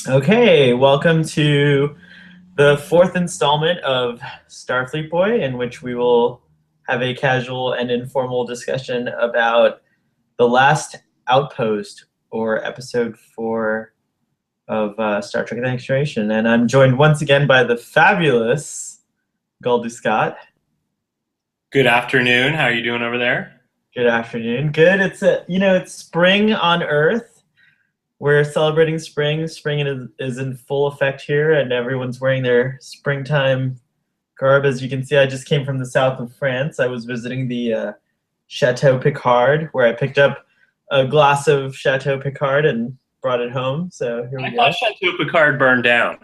Okay, welcome to the fourth installment of Starfleet Boy, in which we will have a casual and informal discussion about the Last Outpost, or episode 4 of Star Trek The Next Generation. And I'm joined once again by the fabulous Goldie Scott. Good afternoon. How are you doing over there? Good afternoon. Good. It's spring on Earth. We're celebrating spring. Spring is in full effect here, and everyone's wearing their springtime garb. As you can see, I just came from the south of France. I was visiting the Chateau Picard, where I picked up a glass of Chateau Picard and brought it home. So here we I go. thought Chateau Picard burned down.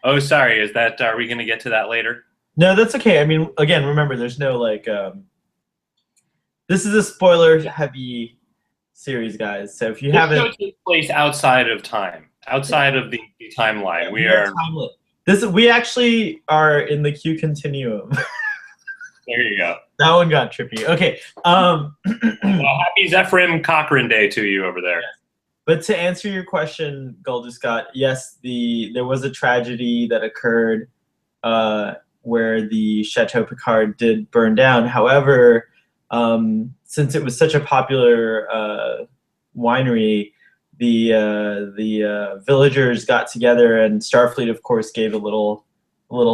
Oh, sorry. Are we going to get to that later? No, that's okay. I mean, again, remember, there's no this is a spoiler-heavy series, guys. So if you haven't, This show takes place outside of time, outside of the timeline. We actually are in the Q continuum. There you go. That one got trippy. Okay. Well, happy Zephyrin Cochrane Day to you over there. But to answer your question, Goldie Scott, yes, there was a tragedy that occurred where the Chateau Picard did burn down. However, since it was such a popular winery, the villagers got together, and Starfleet, of course, gave a little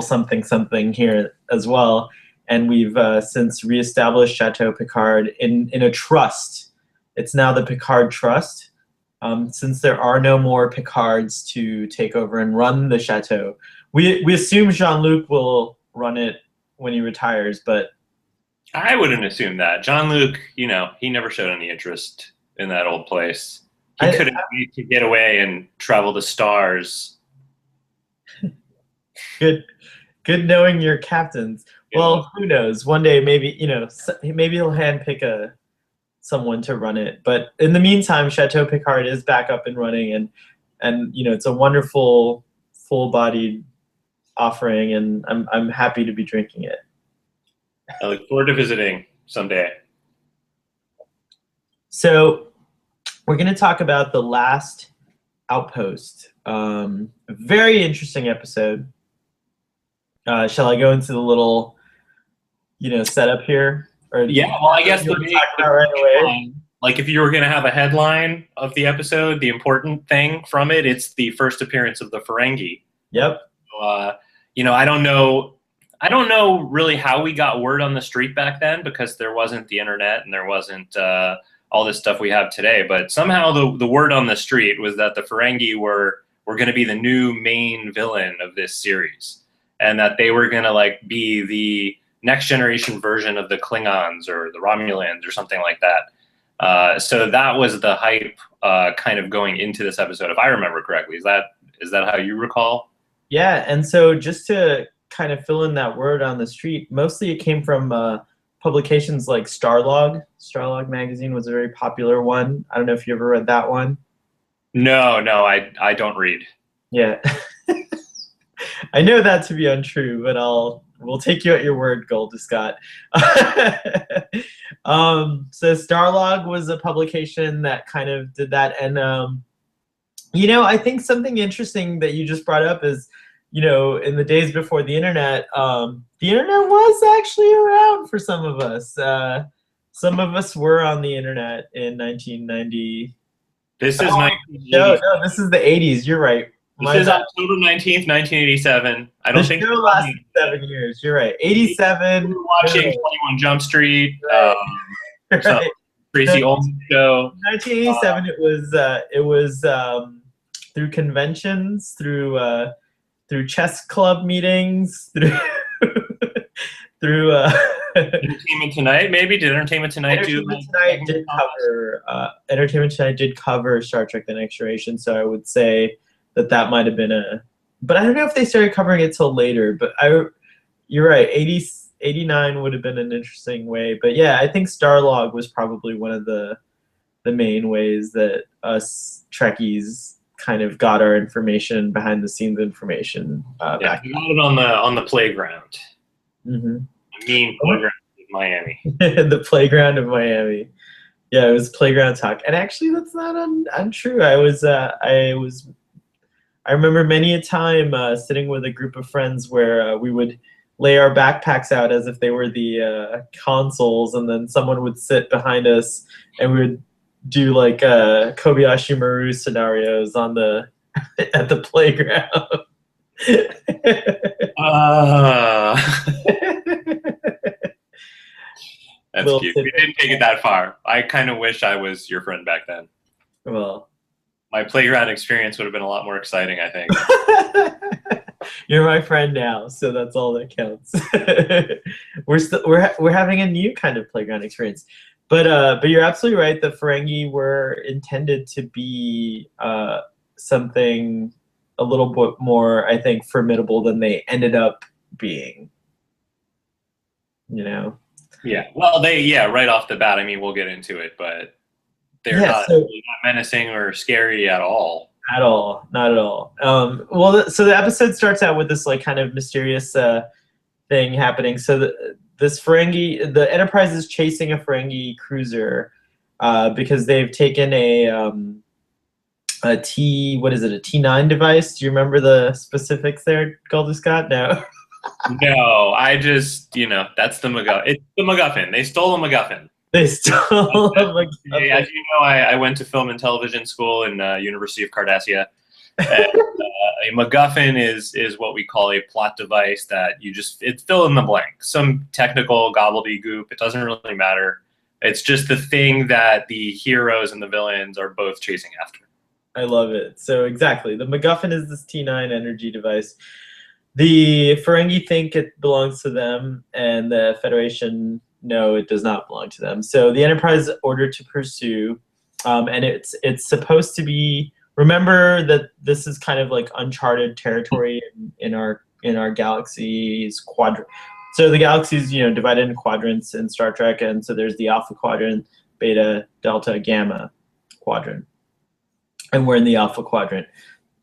something here as well. And we've since reestablished Chateau Picard in a trust. It's now the Picard Trust. Since there are no more Picards to take over and run the chateau, we assume Jean-Luc will run it when he retires, but I wouldn't assume that. Jean-Luc, he never showed any interest in that old place. He couldn't wait to get away and travel the stars. Good knowing your captains. Yeah. Well, who knows? One day, maybe he'll handpick someone to run it. But in the meantime, Chateau Picard is back up and running, and it's a wonderful, full-bodied offering, and I'm happy to be drinking it. I look forward to visiting someday. So we're going to talk about the Last Outpost. Very interesting episode. Shall I go into the little, setup here? Yeah, well, I guess like if you were going to have a headline of the episode, the important thing from it, it's the first appearance of the Ferengi. Yep. So, I don't know really how we got word on the street back then, because there wasn't the internet and there wasn't all this stuff we have today. But somehow the word on the street was that the Ferengi were going to be the new main villain of this series, and that they were going to be the next generation version of the Klingons or the Romulans or something like that. So that was the hype kind of going into this episode, if I remember correctly. Is that how you recall? Yeah, and so just to kind of fill in that word on the street, mostly it came from publications like Starlog. Starlog magazine was a very popular one. I don't know if you ever read that one. No, I don't read. Yeah. I know that to be untrue, but we'll take you at your word, Goldie Scott. So Starlog was a publication that kind of did that, and I think something interesting that you just brought up is, in the days before the internet was actually around for some of us. Some of us were on the internet in 1990. This is no, this is the 80s. You're right. This is October 19th, 1987. I don't think it lasted 7 years. You're right. 87. We were watching 21 Jump Street. Right. Tracy Ullman show. 1987. It was through conventions, through chess club meetings, through Entertainment Tonight. Maybe did Entertainment Tonight Entertainment Tonight did cover Star Trek: The Next Generation, so I would say that might have been but I don't know if they started covering it till later. But you're right, 89 would have been an interesting way. But yeah, I think Starlog was probably one of the main ways that us Trekkies kind of got our information, behind the scenes information. Back. We got it on the playground. Mm-hmm. The mean playground in Miami. The playground of Miami. Yeah, it was playground talk, and actually, that's not untrue. I remember many a time sitting with a group of friends where we would lay our backpacks out as if they were the consoles, and then someone would sit behind us, and we would do like Kobayashi Maru scenarios on the at the playground. Uh, that's Little cute. We tidbit. didn't take it that far. I kind of wish I was your friend back then. Well, My playground experience would have been a lot more exciting, I think. you're my friend now, so that's all that counts. We're having a new kind of playground experience, but you're absolutely right. The Ferengi were intended to be something a little bit more, I think, formidable than they ended up being. You know. Yeah. Well, right off the bat, I mean, we'll get into it, but they're Yeah. not, So really not menacing or scary at all. at all, not at all. Well, so the episode starts out with this like kind of mysterious thing happening. So this Ferengi, the Enterprise is chasing a Ferengi cruiser because they've taken a T, what is it, a T9 device? Do you remember the specifics there, Goldie Scott? No. No, I just, that's the MacGuffin. It's the MacGuffin. They stole a MacGuffin. They stole a As you know, I went to film and television school in University of Cardassia. And, a MacGuffin is what we call a plot device that it's fill in the blank. Some technical gobbledygook. It doesn't really matter. It's just the thing that the heroes and the villains are both chasing after. I love it. So exactly, the MacGuffin is this T9 energy device. The Ferengi think it belongs to them, and the Federation, no, it does not belong to them. So the Enterprise is ordered to pursue, and it's supposed to be. Remember that this is kind of like uncharted territory in our galaxy's quadrant. So the galaxy is divided into quadrants in Star Trek, and so there's the Alpha Quadrant, Beta, Delta, Gamma quadrant, and we're in the Alpha Quadrant.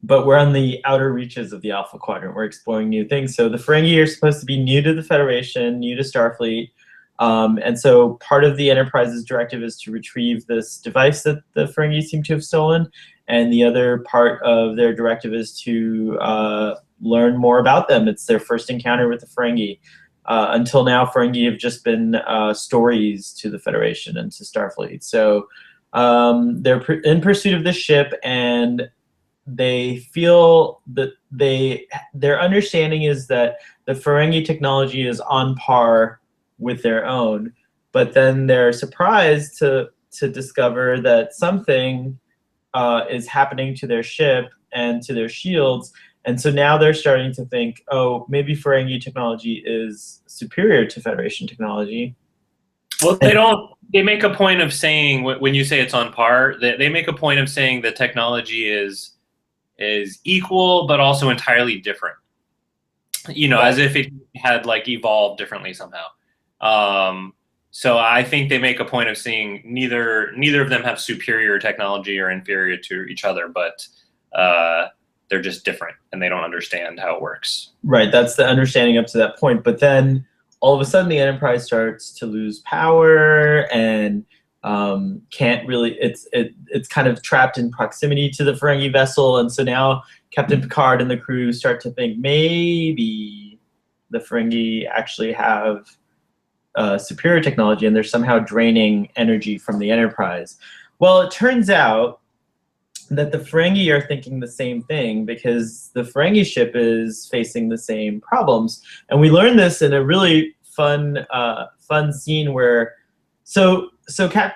But we're on the outer reaches of the Alpha Quadrant. We're exploring new things. So the Ferengi are supposed to be new to the Federation, new to Starfleet. And so part of the Enterprise's directive is to retrieve this device that the Ferengi seem to have stolen. And the other part of their directive is to learn more about them. It's their first encounter with the Ferengi. Until now, Ferengi have just been stories to the Federation and to Starfleet. So they're in pursuit of this ship, and they feel that their understanding is that the Ferengi technology is on par with their own, but then they're surprised to discover that something is happening to their ship and to their shields, and so now they're starting to think, oh, maybe Ferengi technology is superior to Federation technology. Well, they don't. They make a point of saying, when you say it's on par, they make a point of saying the technology is equal, but also entirely different. As if it had like evolved differently somehow. So I think they make a point of saying neither of them have superior technology or inferior to each other, but they're just different and they don't understand how it works. Right, that's the understanding up to that point. But then all of a sudden the Enterprise starts to lose power and can't really, it's kind of trapped in proximity to the Ferengi vessel, and so now Captain Picard and the crew start to think maybe the Ferengi actually have superior technology and they're somehow draining energy from the Enterprise. Well, it turns out that the Ferengi are thinking the same thing because the Ferengi ship is facing the same problems, and we learn this in a really fun scene where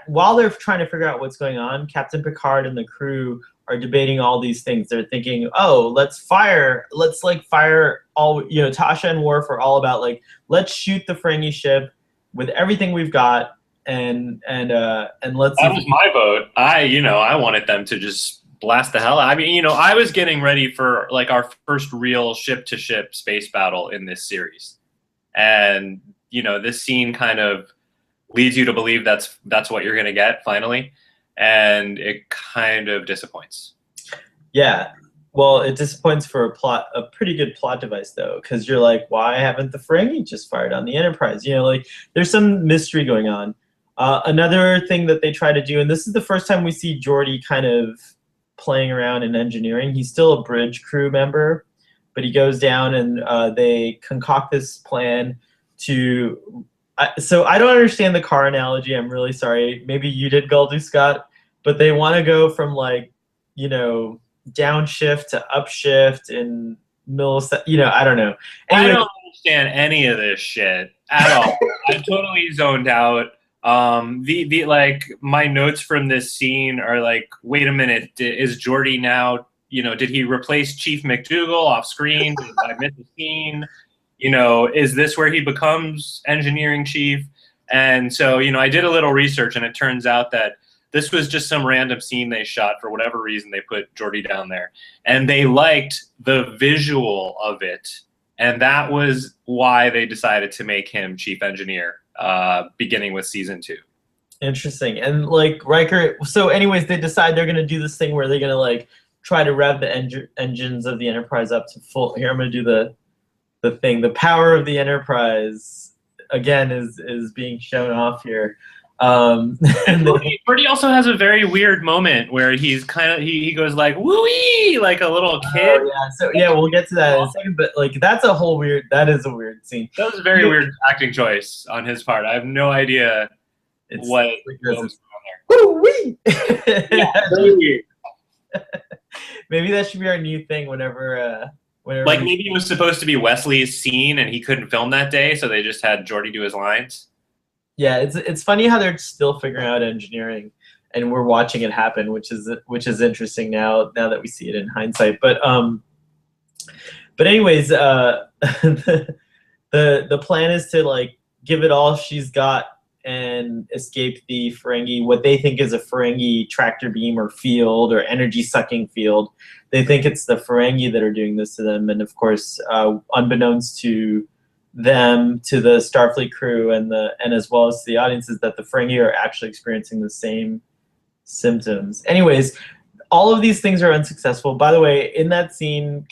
while they're trying to figure out what's going on, Captain Picard and the crew are debating all these things. They're thinking, oh, let's fire all, Tasha and Worf are all about like, let's shoot the Ferengi ship with everything we've got, and let's. That was my vote. I wanted them to just blast the hell out. I mean, I was getting ready for like our first real ship-to-ship space battle in this series, and this scene kind of leads you to believe that's what you're going to get finally, and it kind of disappoints. Yeah, well, it disappoints for a pretty good plot device though, because you're like, why haven't the Ferengi just fired on the Enterprise? Like there's some mystery going on. Another thing that they try to do, and this is the first time we see Geordi kind of playing around in engineering. He's still a bridge crew member, but he goes down and they concoct this plan to. So I don't understand the car analogy. I'm really sorry. Maybe you did, Galdu Scott, but they want to go from like, downshift to upshift in millisecond. I don't know. Anyway, I don't understand any of this shit at all. I totally zoned out. The like my notes from this scene are like, wait a minute, is Geordi now? Did he replace Chief McDougal off screen? Did I miss the scene? Is this where he becomes engineering chief? And so, I did a little research, and it turns out that this was just some random scene they shot. For whatever reason, they put Geordi down there, and they liked the visual of it, and that was why they decided to make him chief engineer, beginning with season 2. Interesting. And like Riker, so anyways, they decide they're going to do this thing where they're going to like try to rev the engines of the Enterprise up to full. Here, I'm going to do the thing. The power of the Enterprise again is being shown off here. And Geordi also has a very weird moment where he's kind of he goes like woo-wee like a little kid. Oh, yeah. So yeah, we'll get to that in a second. But like that is a weird scene. That was a very weird acting choice on his part. I have no idea what was on there. Woo-wee! Yeah, very weird. Maybe that should be our new thing whenever like maybe it was supposed to be Wesley's scene and he couldn't film that day, so they just had Geordi do his lines. Yeah, it's funny how they're still figuring out engineering, and we're watching it happen, which is interesting now that we see it in hindsight. But anyways, the plan is to like give it all she's got and escape the Ferengi, what they think is a Ferengi tractor beam or field or energy sucking field. They think it's the Ferengi that are doing this to them, and of course, unbeknownst to them, to the Starfleet crew, and as well as to the audiences, that the Ferengi are actually experiencing the same symptoms. Anyways, all of these things are unsuccessful. By the way, in that scene,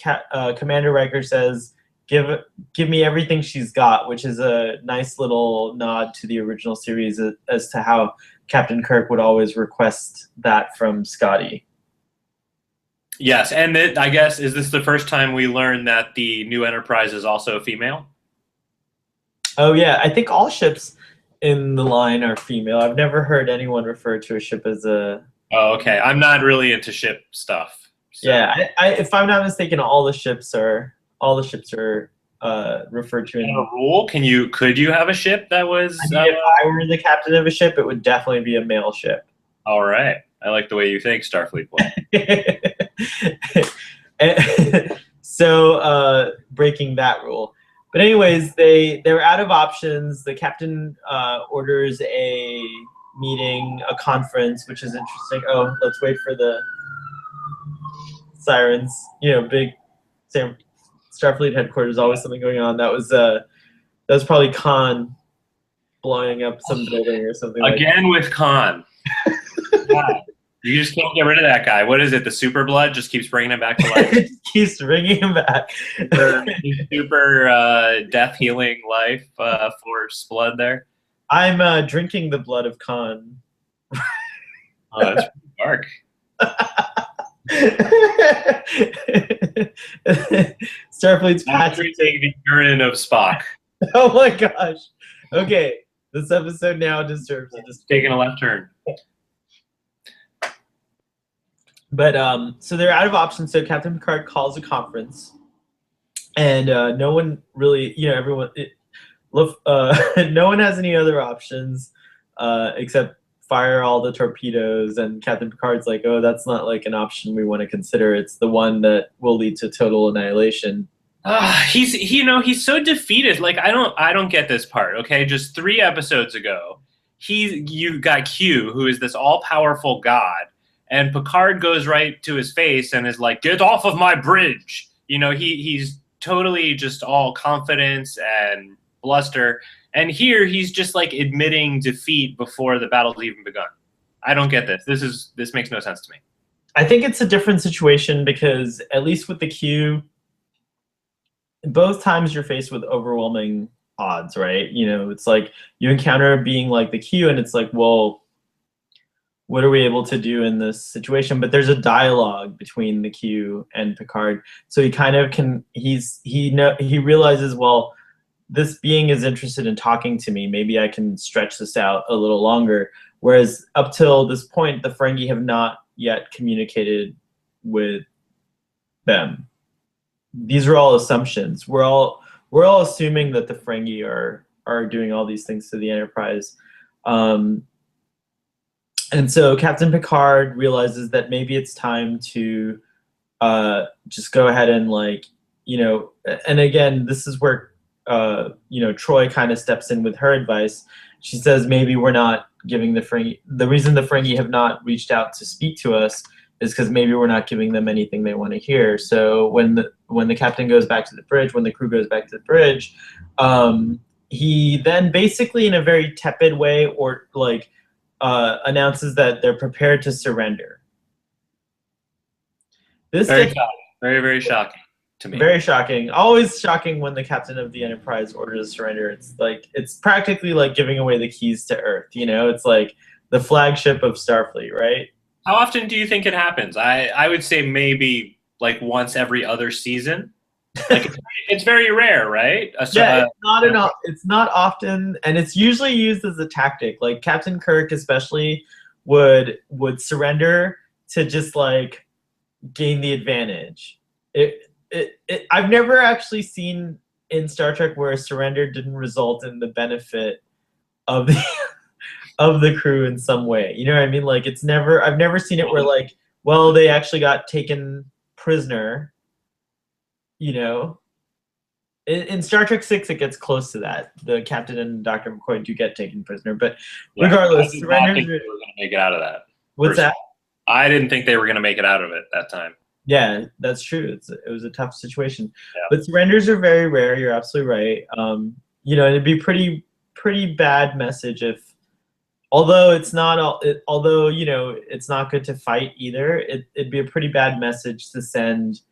Commander Riker says, give me everything she's got, which is a nice little nod to the original series as to how Captain Kirk would always request that from Scotty. Yes, and I guess, is this the first time we learn that the new Enterprise is also female? Oh yeah, I think all ships in the line are female. I've never heard anyone refer to a ship as a... Oh, okay. I'm not really into ship stuff. So. Yeah, if I'm not mistaken, all the ships are referred to in a rule. Could you have a ship that was? I mean, if I were the captain of a ship, it would definitely be a male ship. All right, I like the way you think, Starfleet boy. So breaking that rule. But anyways, they're out of options. The captain orders a meeting, a conference, which is interesting. Oh, let's wait for the sirens. Big Starfleet headquarters, always something going on. That was probably Khan blowing up some building or something. Again with Khan. God. You just can't get rid of that guy. What is it? The super blood just keeps bringing him back to life. It keeps bringing him back. Super death healing life force blood there. I'm drinking the blood of Khan. Oh, that's dark. Starfleet's drinking the urine of Spock. Oh my gosh. Okay, this episode now deserves a taking a left turn. But so they're out of options. So Captain Picard calls a conference, and no one really, everyone, no one has any other options except fire all the torpedoes. And Captain Picard's like, "Oh, that's not like an option we want to consider. It's the one that will lead to total annihilation." He's so defeated. Like I don't get this part. Okay, just 3 episodes ago, you got Q, who is this all-powerful god. And Picard goes right to his face and is like, "Get off of my bridge!" He's totally just all confidence and bluster. And here he's just like admitting defeat before the battle's even begun. I don't get this. This makes no sense to me. I think it's a different situation because at least with the Q, both times you're faced with overwhelming odds, right? You know, it's like you encounter being like the Q, and it's like, well, what are we able to do in this situation? But there's a dialogue between the Q and Picard, so he kind of can. He realizes, well, this being is interested in talking to me. Maybe I can stretch this out a little longer. Whereas up till this point, the Ferengi have not yet communicated with them. These are all assumptions. We're all assuming that the Ferengi are doing all these things to the Enterprise. Um, and so Captain Picard realizes that maybe it's time to just go ahead and like, and again, this is where Troy kind of steps in with her advice. She says maybe we're not giving the Ferengi, the reason the Ferengi have not reached out to speak to us is because maybe we're not giving them anything they want to hear. So when the captain goes back to the bridge, when the crew goes back to the bridge, he then basically in a very tepid way or like announces that they're prepared to surrender. This Very shocking. Very, very shocking to me. Very shocking. Always shocking when the captain of the Enterprise orders surrender. It's practically like giving away the keys to Earth. It's like the flagship of Starfleet, right? How often do you think it happens? I would say maybe like once every other season. Like it's very rare, right? Yeah, it's not often, and it's usually used as a tactic. Like Captain Kirk, especially, would surrender to just like gain the advantage. I've never actually seen in Star Trek where a surrender didn't result in the benefit of the of the crew in some way. You know what I mean? Like I've never seen it where like, well, they actually got taken prisoner. In Star Trek 6, it gets close to that. The captain and Dr. McCoy do get taken prisoner, but regardless, I did not think they were going to make it out of that. What's that? I didn't think they were going to make it out of it that time. Yeah, that's true. It was a tough situation, but surrenders are very rare. You're absolutely right. It'd be pretty bad message if, although it's not good to fight either. It'd be a pretty bad message to send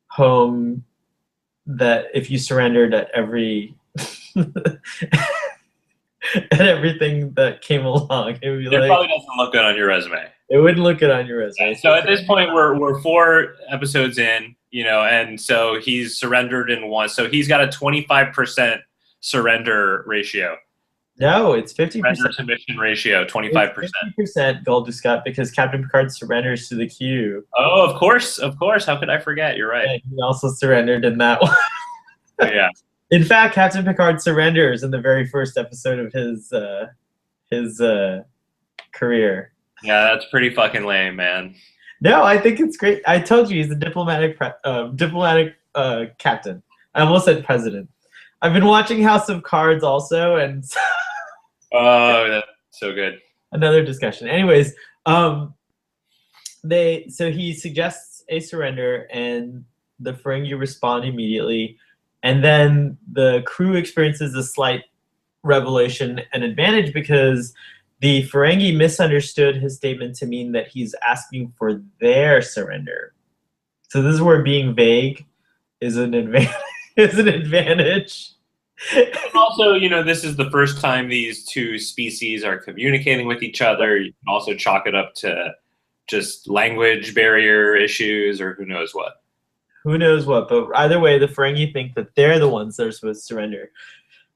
home that if you surrendered at every at everything that came along, it would be it probably doesn't look good on your resume. It wouldn't look good on your resume. So at this point, we're 4 episodes in, and so he's surrendered in one. So he's got a 25% surrender ratio. No, it's 50%. Surrender to mission ratio, 25%. 50% Gold Scott, because Captain Picard surrenders to the Q. Oh, of course. How could I forget? You're right. And he also surrendered in that one. Yeah. In fact, Captain Picard surrenders in the very first episode of his career. Yeah, that's pretty fucking lame, man. No, I think it's great. I told you he's a diplomatic captain. I almost said president. I've been watching House of Cards also, and oh, that's so good. Another discussion. Anyways, so he suggests a surrender, and the Ferengi respond immediately, and then the crew experiences a slight revelation and advantage because the Ferengi misunderstood his statement to mean that he's asking for their surrender. So this is where being vague is an advantage. Also, this is the first time these two species are communicating with each other. You can also chalk it up to just language barrier issues or who knows what. Who knows what, but either way, the Ferengi think that they're the ones that are supposed to surrender.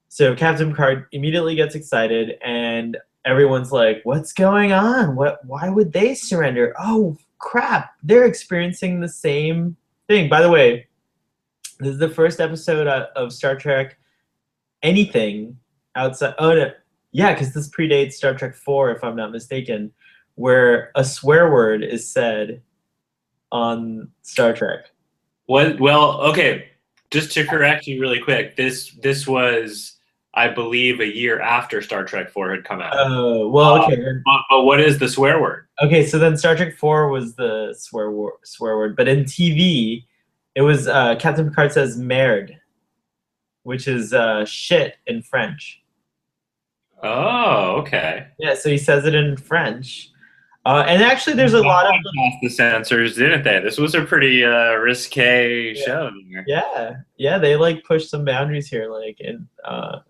So Captain Picard immediately gets excited, and everyone's like, what's going on? Why would they surrender? Oh, crap. They're experiencing the same thing. By the way, this is the first episode of Star Trek anything outside. Oh, no. Yeah, because this predates Star Trek 4, if I'm not mistaken, where a swear word is said on Star Trek. What? Well, okay. Just to correct you really quick, this was, I believe, a year after Star Trek 4 had come out. Oh, well, okay. But what is the swear word? Okay, so then Star Trek 4 was the swear word, but in TV, it was Captain Picard says merde, which is shit in French. Oh, okay. Yeah, so he says it in French. And actually, there's a lot of Past the censors, didn't they? This was a pretty risque yeah, show there. yeah. They like pushed some boundaries here. Like, and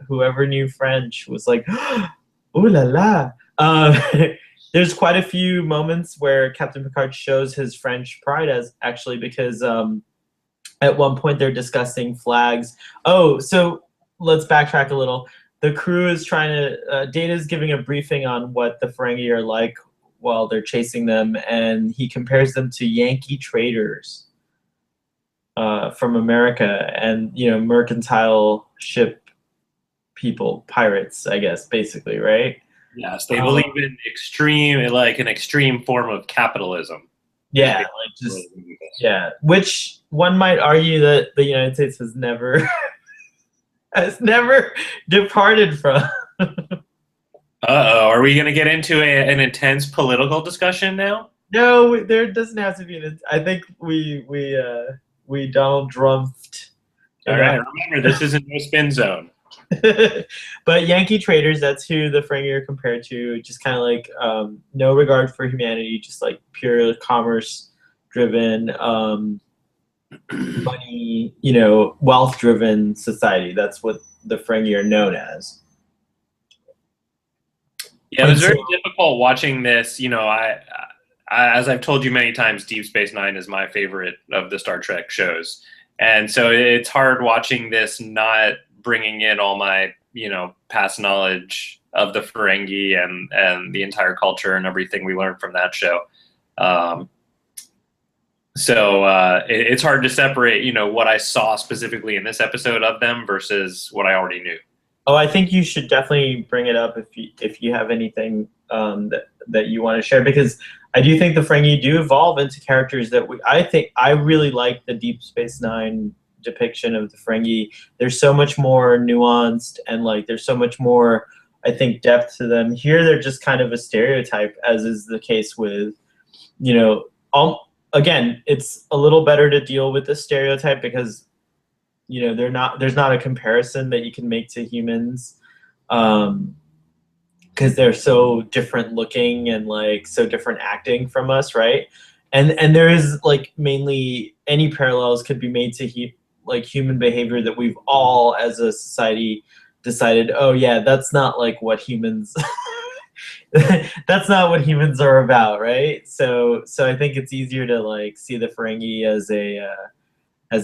whoever knew French was like, "Ooh la la." There's quite a few moments where Captain Picard shows his French pride as actually because at one point they're discussing flags. Oh, so let's backtrack a little. The crew is trying to. Data's giving a briefing on what the Ferengi are like while they're chasing them, and he compares them to Yankee traders from America, and mercantile ship people, pirates, I guess, basically, right? Yes, they believe in an extreme form of capitalism. Yeah, like just yeah. Which one might argue that the United States has never has never departed from. Uh-oh, are we going to get into an intense political discussion now? No, there doesn't have to be an. I think we Donald Trumped. All right, remember this is a no spin zone. But Yankee traders, that's who the Ferengi are compared to. Just kind of like no regard for humanity, just like pure commerce driven, money, wealth driven society. That's what the Ferengi are known as. Yeah, it was very difficult watching this. I, as I've told you many times, Deep Space Nine is my favorite of the Star Trek shows, and so it's hard watching this not bringing in all my past knowledge of the Ferengi and the entire culture and everything we learned from that show. So it's hard to separate what I saw specifically in this episode of them versus what I already knew. Oh, I think you should definitely bring it up if you have anything that you want to share, because I do think the Ferengi do evolve into characters that I really like the Deep Space Nine depiction of the Ferengi. There's so much more nuanced and like there's so much more, I think, depth to them. Here they're just kind of a stereotype, as is the case with again, it's a little better to deal with this stereotype because there's not a comparison that you can make to humans, because they're so different looking and like so different acting from us, right? And there is like mainly any parallels could be made to human behavior that we've all as a society decided, oh yeah, that's not like what humans that's not what humans are about, right? So I think it's easier to like see the Ferengi as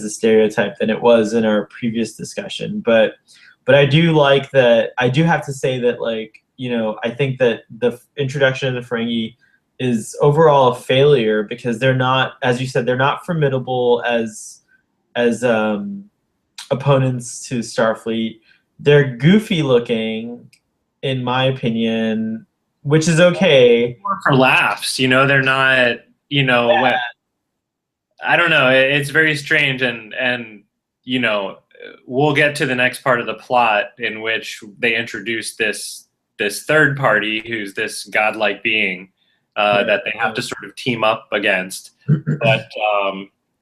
a stereotype than it was in our previous discussion. But I do like that. I do have to say that I think that the introduction of the Ferengi is overall a failure because they're not, as you said, they're not formidable as opponents to Starfleet. They're goofy looking, in my opinion, which is okay. More for laughs, they're not, Yeah. I don't know. It's very strange, and we'll get to the next part of the plot in which they introduce this third party who's this godlike being that they have to sort of team up against. But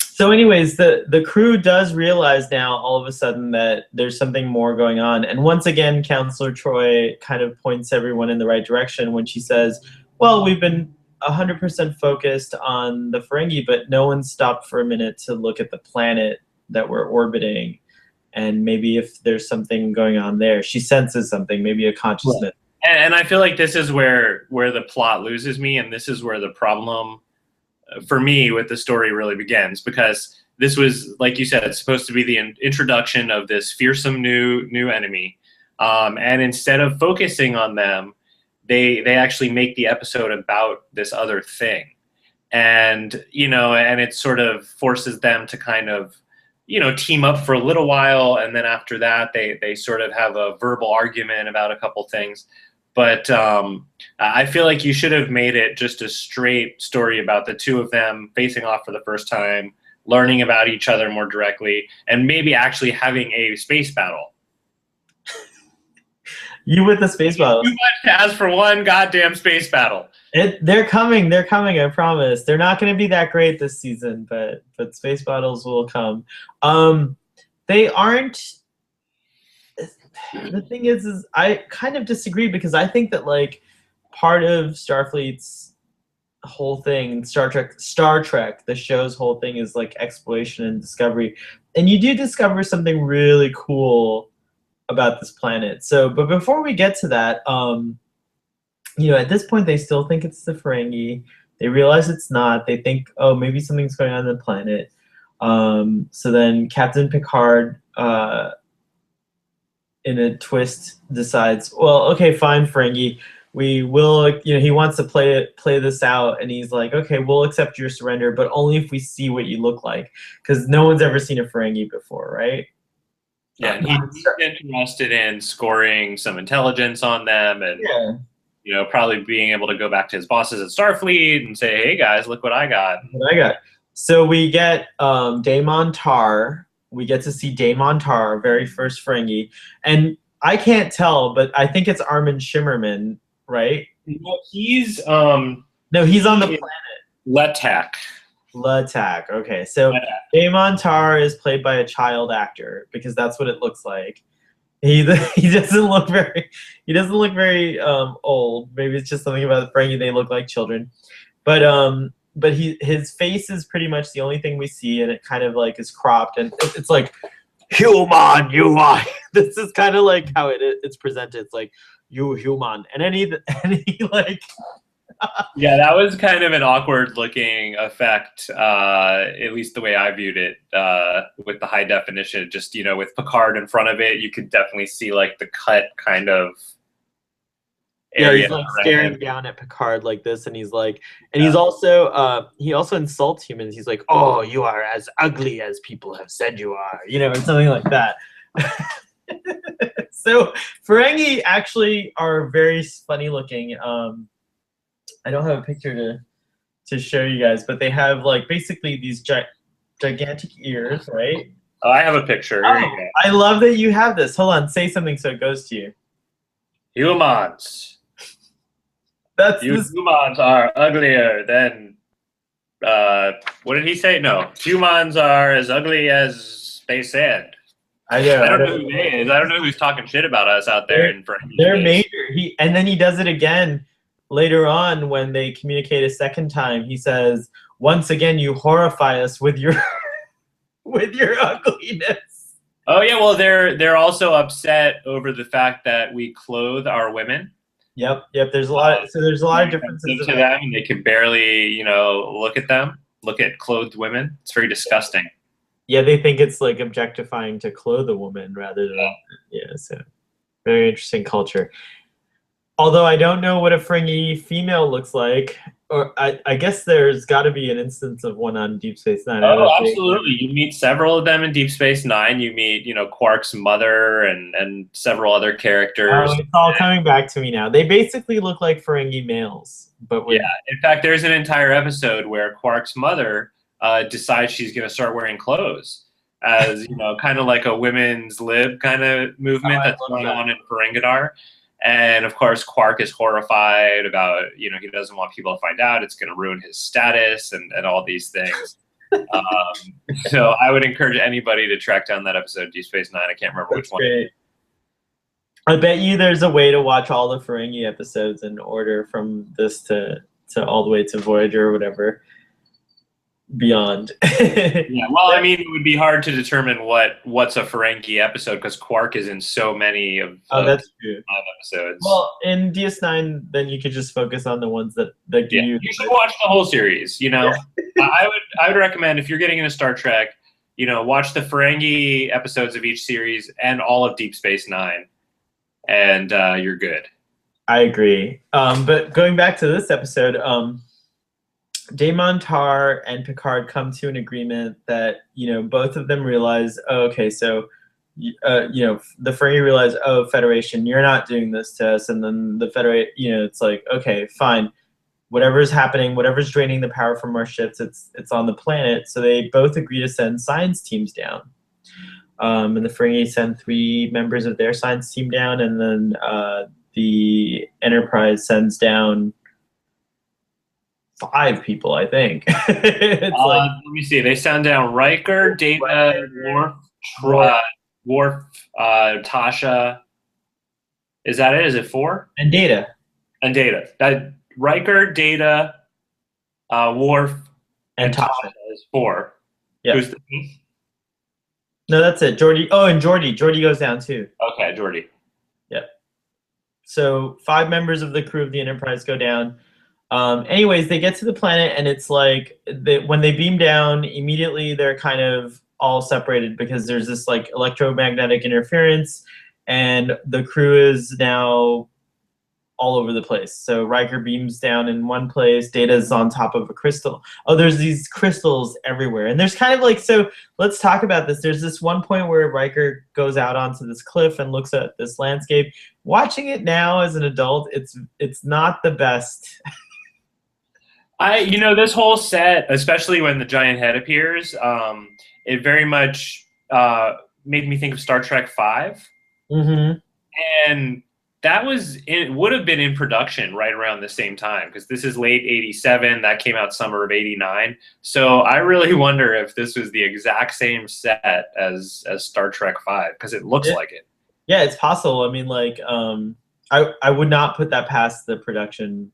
so, anyways, the crew does realize now all of a sudden that there's something more going on, and once again, Counselor Troy kind of points everyone in the right direction when she says, "Well, we've been 100% focused on the Ferengi, but no one stopped for a minute to look at the planet that we're orbiting, and maybe if there's something going on there." She senses something, maybe a consciousness. And I feel like this is where the plot loses me, and this is where the problem for me with the story really begins, because this was, like you said, it's supposed to be the introduction of this fearsome new enemy, and instead of focusing on them, they actually make the episode about this other thing, and and it sort of forces them to kind of team up for a little while, and then after that they sort of have a verbal argument about a couple things. But I feel like you should have made it just a straight story about the two of them facing off for the first time, learning about each other more directly, and maybe actually having a space battle. You with the space battle. Too much to ask for one goddamn space battle. They're coming, I promise. They're not going to be that great this season, but space battles will come. They aren't. The thing is I kind of disagree, because I think that like part of Starfleet's whole thing, Star Trek, the show's whole thing is like exploration and discovery. And you do discover something really cool about this planet. So, but before we get to that, at this point they still think it's the Ferengi. They realize it's not. They think, oh, maybe something's going on the planet. So then Captain Picard, in a twist, decides, well, okay, fine, Ferengi, we will. He wants to play this out, and he's like, okay, we'll accept your surrender, but only if we see what you look like, because no one's ever seen a Ferengi before, right? Yeah, and he's interested in scoring some intelligence on them, and probably being able to go back to his bosses at Starfleet and say, "Hey guys, look what I got." So we get Damon Tar. We get to see Damon Tar, our very first Ferengi, and I can't tell, but I think it's Armin Shimmerman, right? No, he's he's on the planet Letak. Letak. Okay, so Damon Tar is played by a child actor because that's what it looks like. He doesn't look very old. Maybe it's just something about the Ferengi, they look like children, but his face is pretty much the only thing we see, and it kind of like is cropped, and it's like, human, you are. This is kind of like how it's presented. It's like, you human, and then he like. Yeah, that was kind of an awkward looking effect, at least the way I viewed it, with the high definition. Just, with Picard in front of it, you could definitely see like the cut kind of area. Yeah, he's like staring down at Picard like this, and he's like, and he's also he also insults humans. He's like, oh, you are as ugly as people have said you are, or something like that. So Ferengi actually are very funny looking. I don't have a picture to show you guys, but they have like basically these gigantic ears, right? Oh, I have a picture. Here you go. I love that you have this. Hold on, say something so it goes to you. Humans. Humans are uglier than. What did he say? No, humans are as ugly as they said. I don't know who they is. I don't know who's talking shit about us out there in Ferengi. They're major. And then he does it again. Later on, when they communicate a second time, he says, "Once again, you horrify us with your ugliness." Oh yeah, well they're also upset over the fact that we clothe our women. Yep. There's a lot. There's a lot of differences to them, and they can barely, look at them. Look at clothed women. It's very disgusting. Yeah, they think it's like objectifying to clothe a woman rather than So very interesting culture. Although I don't know what a Ferengi female looks like, or I guess there's got to be an instance of one on Deep Space Nine. Oh, absolutely! You meet several of them in Deep Space Nine. You meet, Quark's mother and several other characters. Oh, it's all coming back to me now. They basically look like Ferengi males, but in fact, there's an entire episode where Quark's mother decides she's going to start wearing clothes, as kind of like a women's lib kind of movement that's going on in Ferenginar. And of course, Quark is horrified about, he doesn't want people to find out. It's going to ruin his status and all these things. So I would encourage anybody to track down that episode of Deep Space Nine. I can't remember which one. Great. I bet you there's a way to watch all the Ferengi episodes in order from this to all the way to Voyager or whatever. Beyond. Yeah, well, I mean, it would be hard to determine what's a Ferengi episode because Quark is in so many of that's true. Episodes. Well, in DS9, then you could just focus on the ones that give you. You should watch the whole series. I would recommend, if you're getting into Star Trek, watch the Ferengi episodes of each series and all of Deep Space Nine, and you're good. I agree. But going back to this episode, Damon Tar and Picard come to an agreement that, both of them realize, so, the Ferengi realize, Federation, you're not doing this to us. And then the Federation, it's like, okay, fine. Whatever's happening, whatever's draining the power from our ships, it's on the planet. So they both agree to send science teams down. And the Ferengi send 3 members of their science team down. And then the Enterprise sends down 5 people, I think. Let me see. They send down Riker, Data, Worf, Tasha. Is that it? Is it 4? And Data. Riker, Data, Worf and and Tasha. Tasha is 4. Yeah. Who's the 5th? No, that's it. Geordi. Oh, and Geordi. Geordi goes down too. Okay, Geordi. Yep. So 5 members of the crew of the Enterprise go down. Anyways, they get to the planet, and it's like when they beam down, immediately they're kind of all separated because there's this like electromagnetic interference, and the crew is now all over the place. So Riker beams down in one place, Data's on top of a crystal. Oh, there's these crystals everywhere. And there's kind of like, so let's talk about this. There's this one point where Riker goes out onto this cliff and looks at this landscape. Watching it now as an adult, it's not the best. This whole set, especially when the giant head appears, it very much made me think of Star Trek V. Mm-hmm. And it would have been in production right around the same time, because this is late 87, that came out summer of 89. So I really wonder if this was the exact same set as Star Trek V, because it looks like it. Yeah, it's possible. I mean, like, I would not put that past the production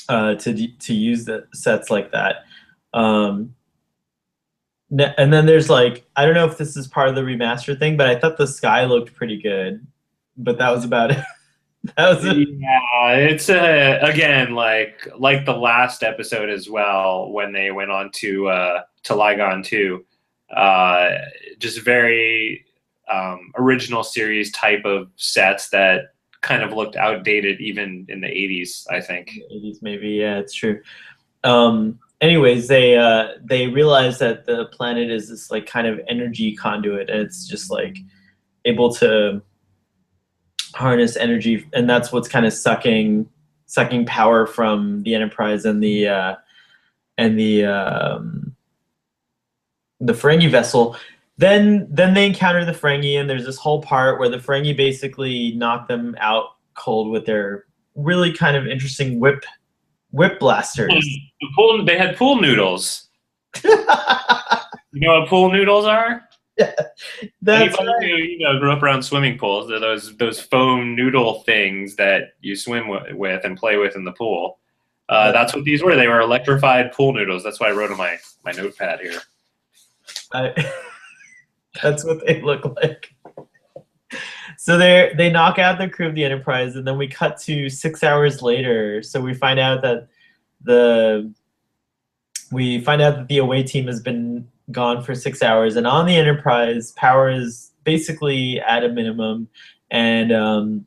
to use the sets like that. And then there's like, I don't know if this is part of the remaster thing, but I thought the sky looked pretty good. But that was about it. Yeah, it's again like the last episode as well, when they went on to Ligon 2. Just very original series type of sets that kind of looked outdated even in the 80s, I think. 80s maybe, yeah, it's true. Anyways, they realize that the planet is this like kind of energy conduit, and it's just like able to harness energy, and that's what's kind of sucking power from the Enterprise and the Ferengi vessel. Then they encounter the Ferengi, and there's this whole part where the Ferengi basically knock them out cold with their really kind of interesting whip blasters. They had pool noodles. You know what pool noodles are? Yeah, that's anybody who grew up around swimming pools, they're those foam noodle things that you swim with and play with in the pool. That's what these were. They were electrified pool noodles. That's what I wrote on my notepad here. That's what they look like. So they knock out the crew of the Enterprise, and then we cut to 6 hours later. So we find out that the away team has been gone for 6 hours, and on the Enterprise, power is basically at a minimum, and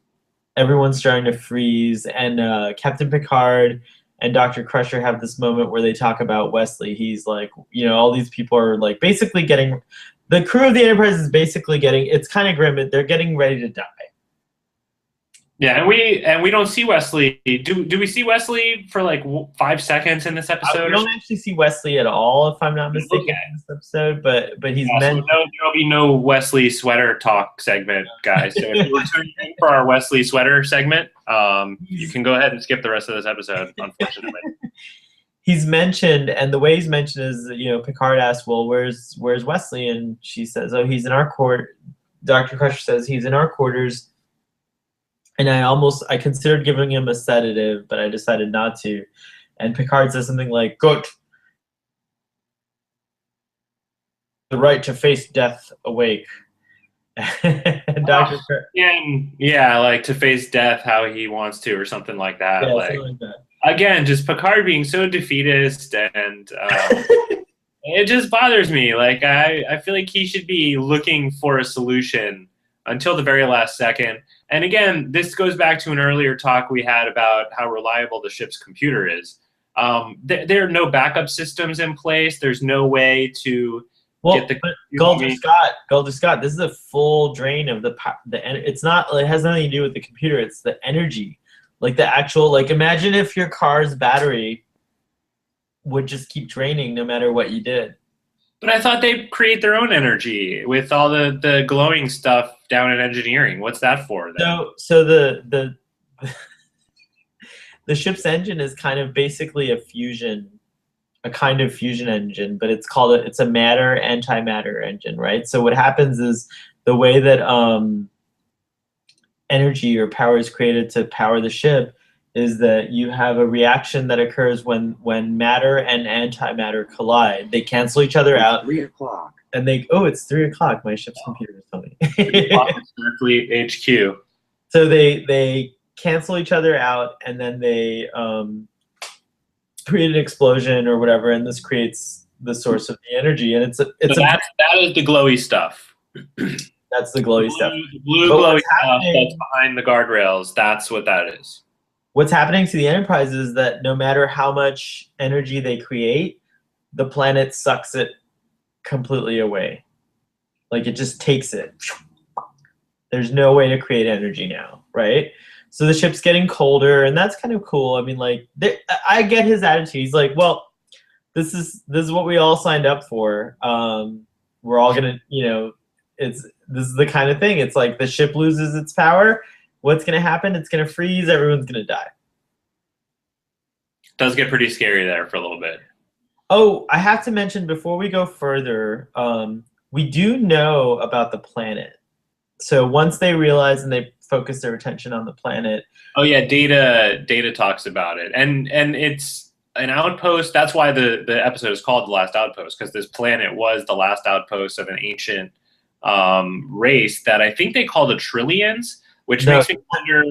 everyone's starting to freeze. And Captain Picard and Dr. Crusher have this moment where they talk about Wesley. He's like, all these people are like basically getting, the crew of the Enterprise is basically getting, it's kind of grim, they're getting ready to die. Yeah, and we don't see Wesley. Do we see Wesley for like 5 seconds in this episode? We don't actually see Wesley at all, if I'm not mistaken, in this episode. But he's meant. So there'll be no Wesley sweater talk segment, guys. So if you were tuning in for our Wesley sweater segment, you can go ahead and skip the rest of this episode. Unfortunately, he's mentioned, and the way he's mentioned is, Picard asks, "Well, where's Wesley?" And she says, "Oh, he's in our court." Dr. Crusher says he's in our quarters. And I considered giving him a sedative, but I decided not to. And Picard says something like, "Good. The right to face death awake." And Dr. Yeah, like to face death how he wants to, or something like that. Yeah, something like that. Again, just Picard being so defeatist, and it just bothers me. Like, I feel like he should be looking for a solution until the very last second. And again, this goes back to an earlier talk we had about how reliable the ship's computer is. There are no backup systems in place. There's no way to get the. Galder Scott, this is a full drain of the. It's not. It has nothing to do with the computer. It's the energy, like the actual. Like, imagine if your car's battery would just keep draining no matter what you did. But I thought they create their own energy with all the glowing stuff down in engineering. What's that for then? So the ship's engine is kind of basically a kind of fusion engine, but it's a matter antimatter engine, right? So what happens is the way that energy or power is created to power the ship is that you have a reaction that occurs when matter and antimatter collide. They cancel each other out. 3 o'clock. And it's 3 o'clock. My ship's computer is telling me. 3 o'clock is Starfleet HQ. So they cancel each other out, and then they create an explosion or whatever, and this creates the source of the energy. And that is the glowy stuff. That's the glowy stuff. The blue glowy stuff that's behind the guardrails. That's what that is. What's happening to the Enterprise is that no matter how much energy they create, the planet sucks it completely away. Like it just takes it. There's no way to create energy now, right? So the ship's getting colder, and that's kind of cool. I mean, like, I get his attitude. He's like, well, this is what we all signed up for. We're all gonna, this is the kind of thing. It's like the ship loses its power. What's gonna happen? It's gonna freeze. Everyone's gonna die. Does get pretty scary there for a little bit. Oh, I have to mention before we go further, we do know about the planet. So once they realize and they focus their attention on the planet. Oh yeah, Data talks about it, and it's an outpost. That's why the episode is called The Last Outpost, because this planet was the last outpost of an ancient race that I think they call the Trillians, which makes me wonder.